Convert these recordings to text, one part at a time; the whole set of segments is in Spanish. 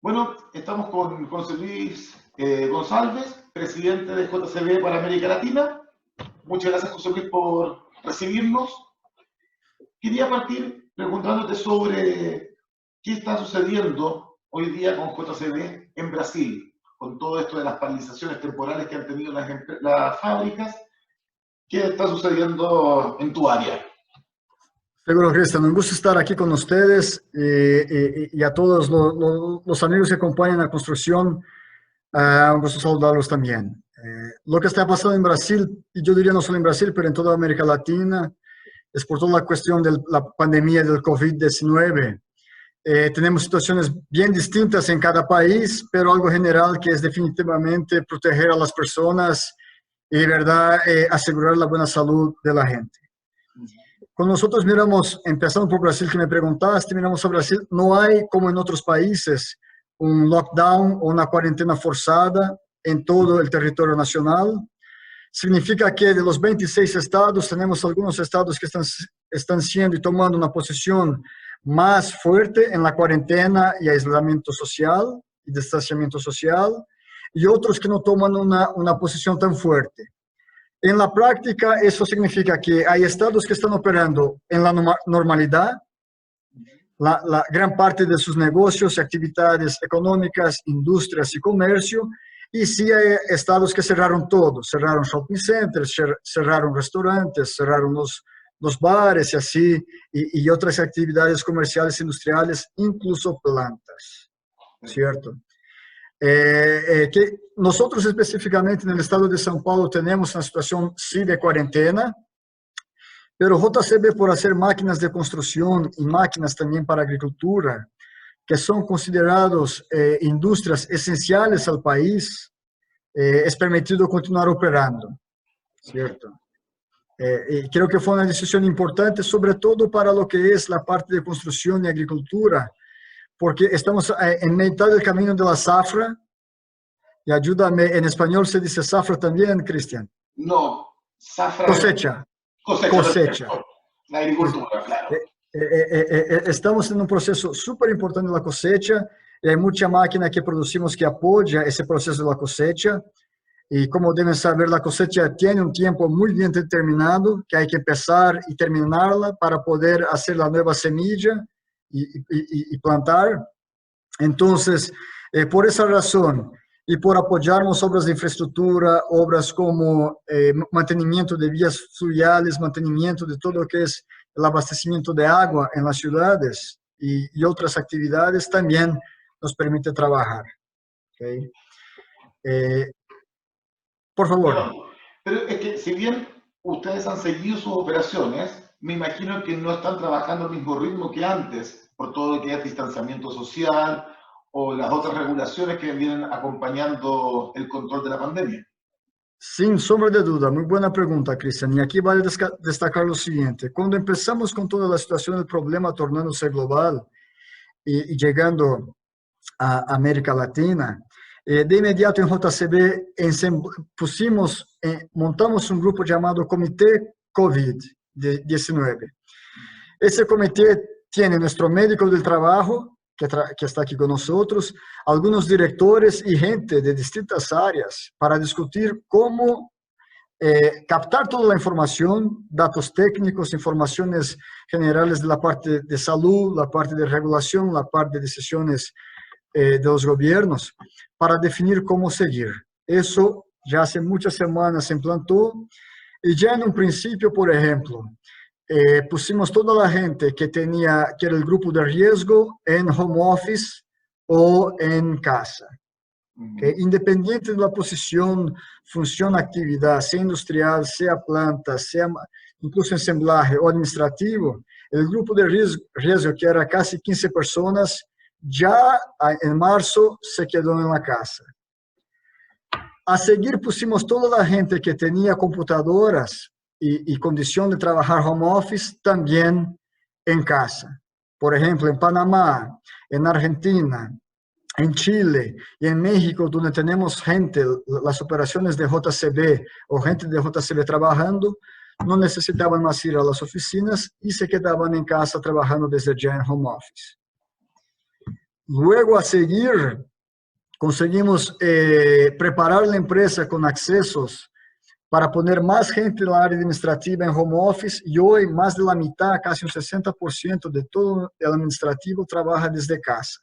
Bueno, estamos con José Luis González, presidente de JCB para América Latina. Muchas gracias, José Luis, por recibirnos. Quería partir preguntándote sobre qué está sucediendo hoy día con JCB en Brasil, con todo esto de las paralizaciones temporales que han tenido las fábricas. ¿Qué está sucediendo en tu área? Seguro, Cristian, un gusto estar aquí con ustedes y a todos los amigos que acompañan la construcción, un gusto saludarlos también. Lo que está pasando en Brasil, y yo diría no solo en Brasil, pero en toda América Latina, es por toda la cuestión de la pandemia del COVID-19. Tenemos situaciones bien distintas en cada país, pero algo general que es definitivamente proteger a las personas y de verdad asegurar la buena salud de la gente. Cuando nosotros miramos, empezando por Brasil, que me preguntaste, miramos a Brasil, no hay, como en otros países, un lockdown o una cuarentena forzada en todo el territorio nacional. Significa que de los 26 estados, tenemos algunos estados que están siendo y tomando una posición más fuerte en la cuarentena y aislamiento social y distanciamiento social, y otros que no toman una posición tan fuerte. En la práctica, eso significa que hay estados que están operando en la normalidad, la gran parte de sus negocios, actividades económicas, industrias y comercio, y sí hay estados que cerraron todo, cerraron shopping centers, cerraron restaurantes, cerraron los bares y así, y otras actividades comerciales, industriales, incluso plantas, ¿cierto? Que nosotros específicamente en el estado de São Paulo tenemos una situación sí de cuarentena, pero JCB, por hacer máquinas de construcción y máquinas también para agricultura, que son considerados industrias esenciales al país, es permitido continuar operando, ¿cierto? Y creo que fue una decisión importante, sobre todo para lo que es la parte de construcción y agricultura, porque estamos en mitad del camino de la zafra, y ayúdame, en español se dice zafra también, Cristian. No, zafra. Cosecha. Cosecha. La agricultura, claro. Estamos en un proceso súper importante de la cosecha, y hay mucha máquina que producimos que apoya ese proceso de la cosecha, y como deben saber, la cosecha tiene un tiempo muy bien determinado, que hay que empezar y terminarla para poder hacer la nueva semilla, y plantar. Entonces, por esa razón y por apoyarnos obras de infraestructura, obras como mantenimiento de vías fluviales, mantenimiento de todo lo que es el abastecimiento de agua en las ciudades y otras actividades, también nos permite trabajar. ¿Okay? Por favor. Pero es que si bien ustedes han seguido sus operaciones, me imagino que no están trabajando al mismo ritmo que antes, por todo lo que es distanciamiento social o las otras regulaciones que vienen acompañando el control de la pandemia. Sin sombra de duda, muy buena pregunta, Cristian. Y aquí vale destacar lo siguiente. Cuando empezamos con toda la situación del problema tornándose global y llegando a América Latina, de inmediato en JCB montamos un grupo llamado Comité COVID-19. Ese comité tiene nuestro médico del trabajo, que está aquí con nosotros, algunos directores y gente de distintas áreas para discutir cómo captar toda la información, datos técnicos, informaciones generales de la parte de salud, la parte de regulación, la parte de decisiones de los gobiernos, para definir cómo seguir. Eso ya hace muchas semanas se implantó, y ya en un principio, por ejemplo, pusimos toda la gente que era el grupo de riesgo en home office o en casa. Independiente de la posición, función, actividad, sea industrial, sea planta, sea incluso ensamblaje o administrativo, el grupo de riesgo, que era casi 15 personas, ya en marzo se quedó en la casa. A seguir pusimos toda la gente que tenía computadoras y condición de trabajar home office también en casa. Por ejemplo, en Panamá, en Argentina, en Chile y en México, donde tenemos gente, las operaciones de JCB o gente de JCB trabajando, no necesitaban más ir a las oficinas y se quedaban en casa trabajando desde ya en home office. Luego, a seguir, conseguimos preparar la empresa con accesos para poner más gente en la área administrativa en home office, y hoy más de la mitad, casi un 60% de todo el administrativo trabaja desde casa.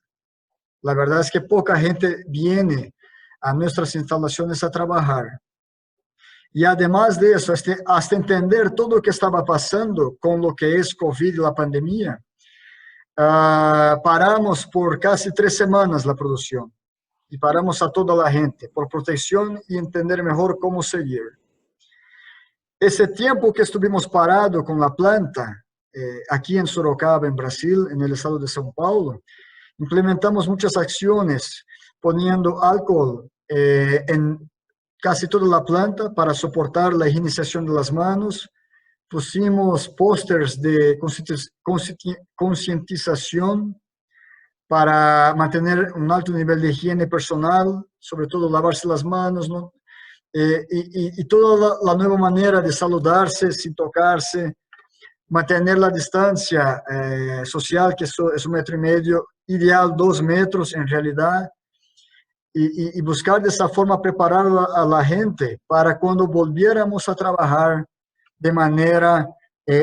La verdad es que poca gente viene a nuestras instalaciones a trabajar. Y además de eso, hasta entender todo lo que estaba pasando con lo que es COVID y la pandemia, paramos por casi 3 semanas la producción y paramos a toda la gente por protección y entender mejor cómo seguir. Ese tiempo que estuvimos parados con la planta, aquí en Sorocaba, en Brasil, en el estado de São Paulo, implementamos muchas acciones poniendo alcohol en casi toda la planta para soportar la higienización de las manos. Pusimos pósters de concientización para mantener un alto nivel de higiene personal, sobre todo lavarse las manos, ¿no? Y toda la nueva manera de saludarse sin tocarse, mantener la distancia social, que es 1,5 metros, ideal 2 metros en realidad, y buscar de esa forma preparar a la gente para cuando volviéramos a trabajar de manera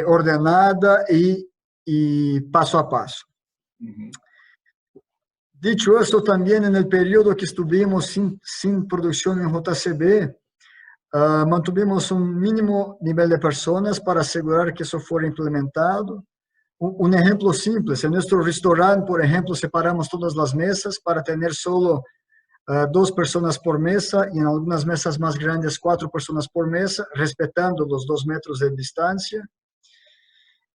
ordenada y paso a paso. Dicho esto, también en el periodo que estuvimos sin producción en JCB, mantuvimos un mínimo nivel de personas para asegurar que eso fuera implementado. Un ejemplo simple, en nuestro restaurante, por ejemplo, separamos todas las mesas para tener solo 2 personas por mesa, y en algunas mesas más grandes 4 personas por mesa, respetando los 2 metros de distancia.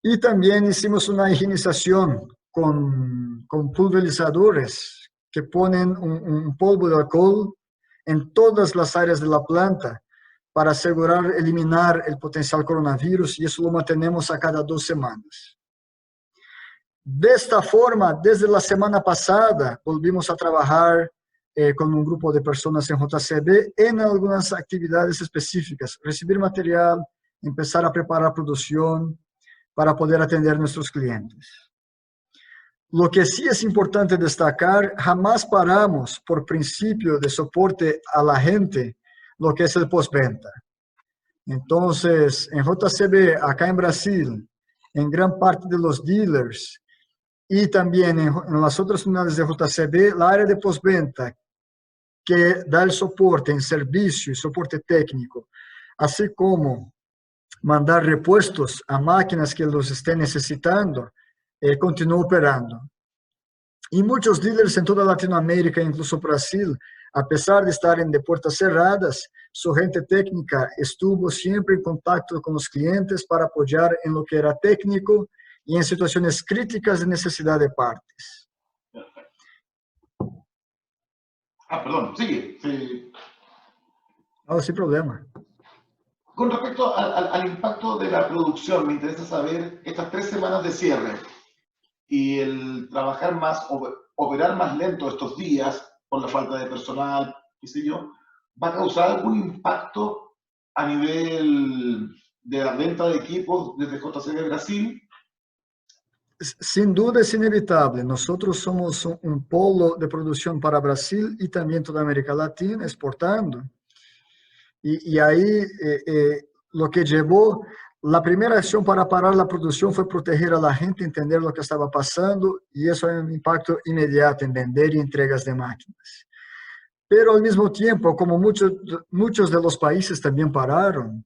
Y también hicimos una higienización con pulverizadores que ponen un polvo de alcohol en todas las áreas de la planta para asegurar eliminar el potencial coronavirus, y eso lo mantenemos a cada 2 semanas. De esta forma, desde la semana pasada, volvimos a trabajar con un grupo de personas en JCB en algunas actividades específicas, recibir material, empezar a preparar producción para poder atender a nuestros clientes. Lo que sí es importante destacar, jamás paramos por principio de soporte a la gente lo que es el postventa. Entonces, en JCB, acá en Brasil, en gran parte de los dealers y también en las otras unidades de JCB, la área de postventa, que da el soporte en servicio y soporte técnico, así como mandar repuestos a máquinas que los estén necesitando, continúa operando. Y muchos dealers en toda Latinoamérica, incluso Brasil, a pesar de estar de puertas cerradas, su gente técnica estuvo siempre en contacto con los clientes para apoyar en lo que era técnico y en situaciones críticas de necesidad de partes. Perdón, sigue. Sí. No, sin problema. Con respecto al impacto de la producción, me interesa saber estas 3 semanas de cierre y el trabajar más, operar más lento estos días por la falta de personal, qué sé yo, ¿va a causar algún impacto a nivel de la venta de equipos desde JCB Brasil? Sin duda es inevitable. Nosotros somos un polo de producción para Brasil y también toda América Latina, exportando. Y ahí lo que llevó, la primera acción para parar la producción fue proteger a la gente, entender lo que estaba pasando, y eso hay un impacto inmediato en vender y entregas de máquinas. Pero al mismo tiempo, como muchos de los países también pararon,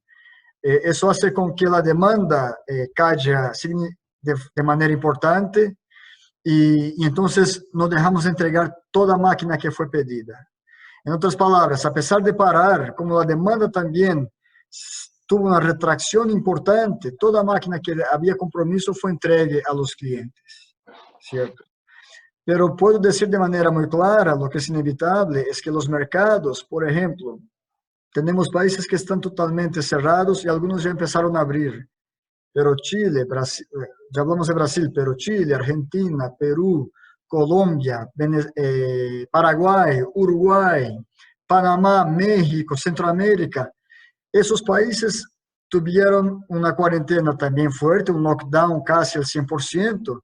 eso hace con que la demanda caiga de manera importante, y entonces no dejamos de entregar toda máquina que fue pedida. En otras palabras, a pesar de parar, como la demanda también tuvo una retracción importante, toda máquina que había compromiso fue entregue a los clientes, ¿cierto? Pero puedo decir de manera muy clara, lo que es inevitable es que los mercados, por ejemplo, tenemos países que están totalmente cerrados y algunos ya empezaron a abrir. Pero Chile, Brasil, ya hablamos de Brasil, pero Chile, Argentina, Perú, Colombia, Paraguay, Uruguay, Panamá, México, Centroamérica, esos países tuvieron una cuarentena también fuerte, un lockdown casi al 100%,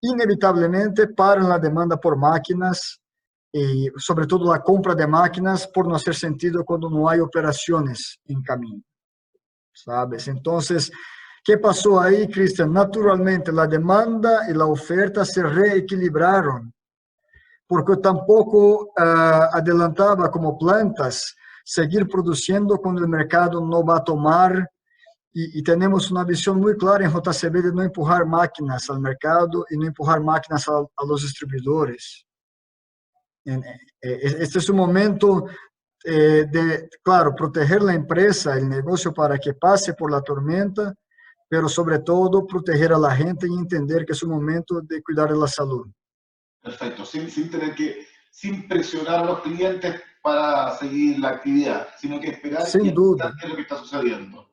inevitablemente paran la demanda por máquinas y sobre todo la compra de máquinas por no hacer sentido cuando no hay operaciones en camino, ¿sabes? Entonces, ¿qué pasó ahí, Cristian? Naturalmente la demanda y la oferta se reequilibraron, porque tampoco adelantaba como plantas seguir produciendo cuando el mercado no va a tomar. Y tenemos una visión muy clara en JCB de no empujar máquinas al mercado y no empujar máquinas a los distribuidores. Este es un momento de, claro, proteger la empresa, el negocio para que pase por la tormenta, pero sobre todo proteger a la gente y entender que es un momento de cuidar de la salud. Perfecto, sin presionar a los clientes para seguir la actividad, sino que esperar y Sin duda. qué es lo que está sucediendo.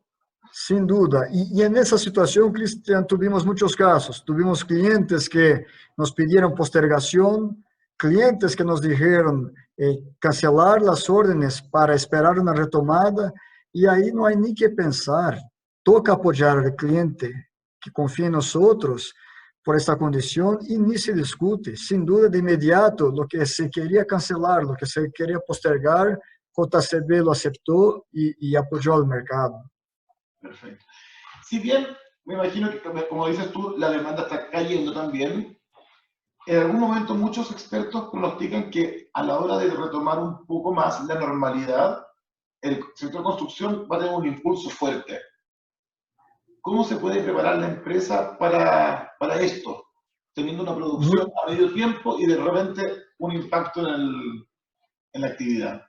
Sin duda. Y en esa situación, Cristian, tuvimos muchos casos. Tuvimos clientes que nos pidieron postergación, clientes que nos dijeron cancelar las órdenes para esperar una retomada, y ahí no hay ni que pensar. Toca apoyar al cliente que confía en nosotros por esta condición y ni se discute. Sin duda, de inmediato, lo que se quería cancelar, lo que se quería postergar, JCB lo aceptó y apoyó al mercado. Perfecto. Si bien me imagino que, como dices tú, la demanda está cayendo también, en algún momento muchos expertos pronostican que a la hora de retomar un poco más la normalidad, el sector construcción va a tener un impulso fuerte. ¿Cómo se puede preparar la empresa para esto? Teniendo una producción a medio tiempo y de repente un impacto en la actividad.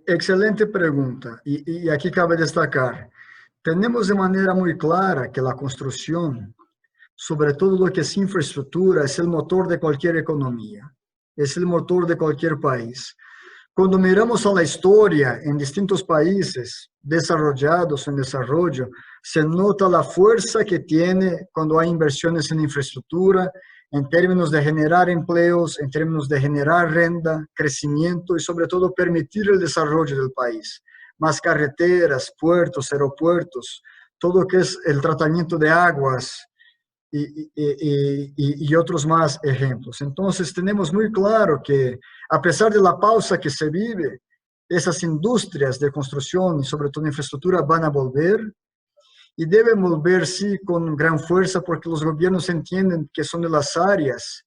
Excelente pregunta. Y aquí cabe destacar, tenemos de manera muy clara que la construcción, sobre todo lo que es infraestructura, es el motor de cualquier economía, es el motor de cualquier país. Cuando miramos a la historia en distintos países desarrollados o en desarrollo, se nota la fuerza que tiene cuando hay inversiones en infraestructura, en términos de generar empleos, en términos de generar renta, crecimiento y sobre todo permitir el desarrollo del país. Más carreteras, puertos, aeropuertos, todo lo que es el tratamiento de aguas, y otros más ejemplos. Entonces, tenemos muy claro que a pesar de la pausa que se vive, esas industrias de construcción y sobre todo de infraestructura van a volver y deben volver, sí, con gran fuerza porque los gobiernos entienden que son de las áreas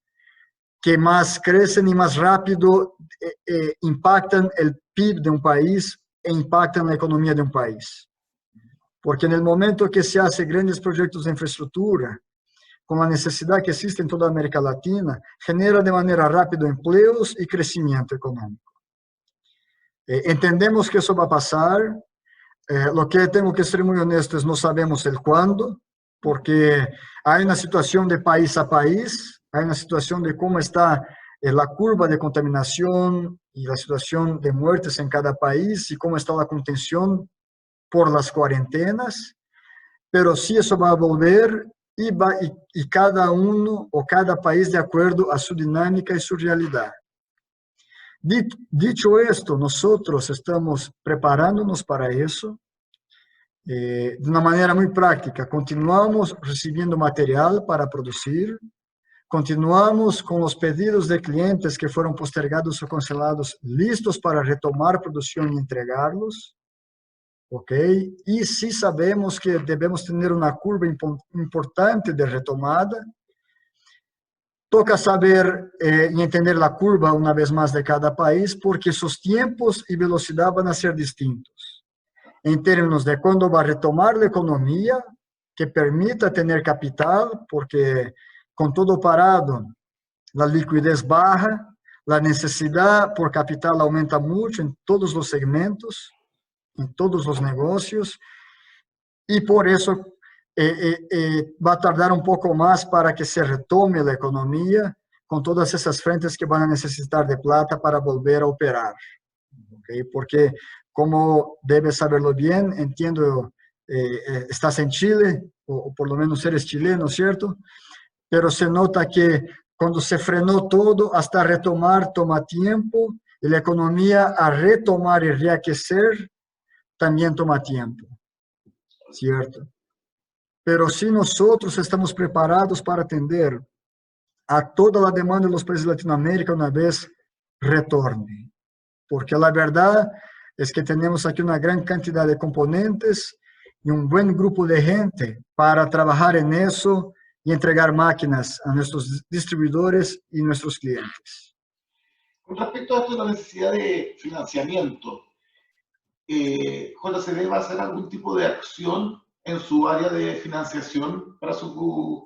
que más crecen y más rápido impactan el PIB de un país e impactan la economía de un país. Porque en el momento que se hace grandes proyectos de infraestructura, con la necesidad que existe en toda América Latina, genera de manera rápida empleos y crecimiento económico. Entendemos que eso va a pasar. Lo que tengo que ser muy honesto es no sabemos el cuándo, porque hay una situación de país a país, hay una situación de cómo está la curva de contaminación y la situación de muertes en cada país y cómo está la contención por las cuarentenas, pero sí eso va a volver y cada uno o cada país de acuerdo a su dinámica y su realidad. Dicho esto, nosotros estamos preparándonos para eso de una manera muy práctica. Continuamos recibiendo material para producir, continuamos con los pedidos de clientes que fueron postergados o cancelados listos para retomar producción y entregarlos. ¿Ok? Y sí sabemos que debemos tener una curva importante de retomada. Toca saber y entender la curva una vez más de cada país, porque sus tiempos y velocidad van a ser distintos. En términos de cuándo va a retomar la economía, que permita tener capital, porque con todo parado, la liquidez baja, la necesidad por capital aumenta mucho en todos los segmentos, en todos los negocios, y por eso va a tardar un poco más para que se retome la economía con todas esas frentes que van a necesitar de plata para volver a operar. ¿Okay? Porque, como debes saberlo bien, entiendo, estás en Chile, o por lo menos eres chileno, ¿cierto? Pero se nota que cuando se frenó todo, hasta retomar toma tiempo, y la economía a retomar y reaquecer también toma tiempo, ¿cierto? Pero si nosotros estamos preparados para atender a toda la demanda de los países de Latinoamérica una vez retorne. Porque la verdad es que tenemos aquí una gran cantidad de componentes y un buen grupo de gente para trabajar en eso y entregar máquinas a nuestros distribuidores y nuestros clientes. Con respecto a esto de la necesidad de financiamiento, ¿JCB va a hacer algún tipo de acción en su área de financiación para sus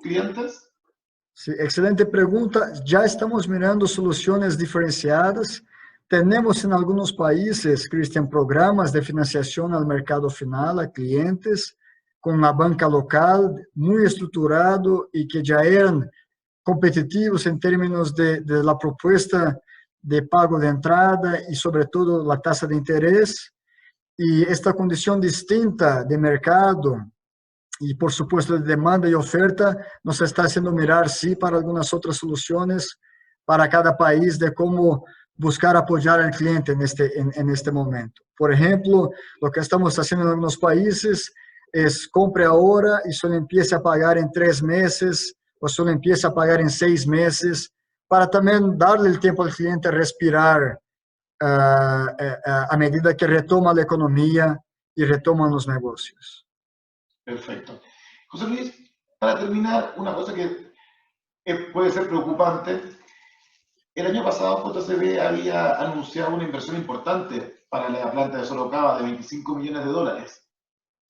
clientes? Sí, excelente pregunta. Ya estamos mirando soluciones diferenciadas. Tenemos en algunos países, Cristian, programas de financiación al mercado final, a clientes, con la banca local, muy estructurado y que ya eran competitivos en términos de la propuesta de pago de entrada y sobre todo la tasa de interés. Y esta condición distinta de mercado y por supuesto de demanda y oferta nos está haciendo mirar, sí, para algunas otras soluciones para cada país de cómo buscar apoyar al cliente en este momento. Por ejemplo, lo que estamos haciendo en algunos países es compre ahora y solo empiece a pagar en 3 meses o solo empiece a pagar en 6 meses para también darle el tiempo al cliente a respirar a medida que retoma la economía y retoman los negocios. Perfecto. José Luis, para terminar, una cosa que puede ser preocupante. El año pasado JCB había anunciado una inversión importante para la planta de Sorocaba de 25 millones de dólares.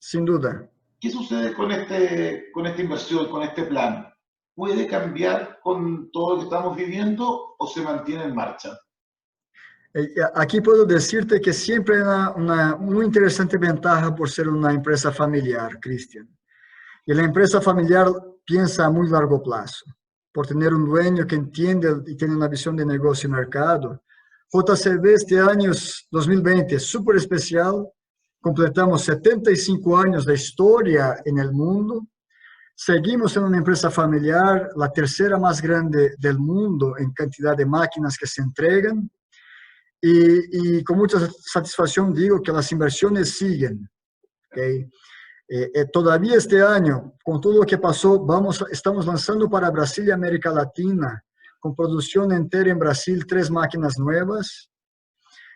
Sin duda. ¿Qué sucede con esta inversión, con este plan? ¿Puede cambiar con todo lo que estamos viviendo o se mantiene en marcha? Aquí puedo decirte que siempre hay una muy interesante ventaja por ser una empresa familiar, Cristian. Y la empresa familiar piensa a muy largo plazo, por tener un dueño que entiende y tiene una visión de negocio y mercado. JCB este año 2020 es súper especial. Completamos 75 años de historia en el mundo. Seguimos en una empresa familiar, la tercera más grande del mundo en cantidad de máquinas que se entregan. Y con mucha satisfacción digo que las inversiones siguen. ¿Okay? Todavía este año, con todo lo que pasó, estamos lanzando para Brasil y América Latina, con producción entera en Brasil, 3 máquinas nuevas.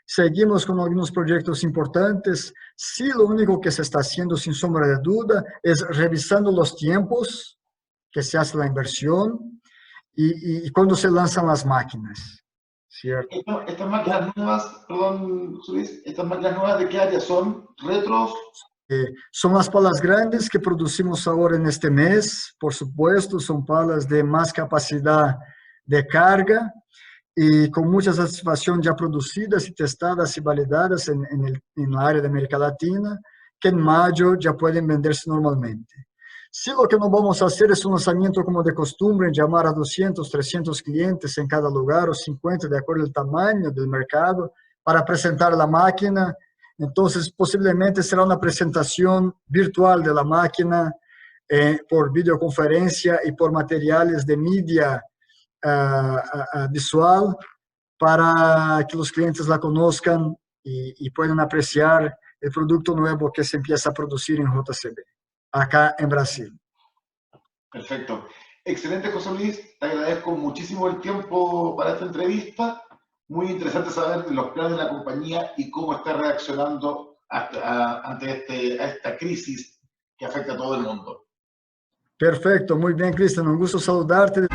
Seguimos con algunos proyectos importantes. Sí, lo único que se está haciendo, sin sombra de duda, es revisando los tiempos que se hace la inversión y cuando se lanzan las máquinas. ¿Cierto? Estas máquinas nuevas, perdón, Luis, estas máquinas nuevas, ¿de qué área son? ¿Retros? Son las palas grandes que producimos ahora en este mes, por supuesto, son palas de más capacidad de carga y con mucha satisfacción ya producidas y testadas y validadas en la área de América Latina, que en mayo ya pueden venderse normalmente. Sí, lo que no vamos a hacer es un lanzamiento como de costumbre, en llamar a 200, 300 clientes en cada lugar o 50, de acuerdo al tamaño del mercado, para presentar la máquina. Entonces, posiblemente será una presentación virtual de la máquina por videoconferencia y por materiales de media visual para que los clientes la conozcan y puedan apreciar el producto nuevo que se empieza a producir en JCB, acá en Brasil. Perfecto. Excelente, José Luis. Te agradezco muchísimo el tiempo para esta entrevista. Muy interesante saber los planes de la compañía y cómo está reaccionando ante esta crisis que afecta a todo el mundo. Perfecto, muy bien, Cristian. Un gusto saludarte.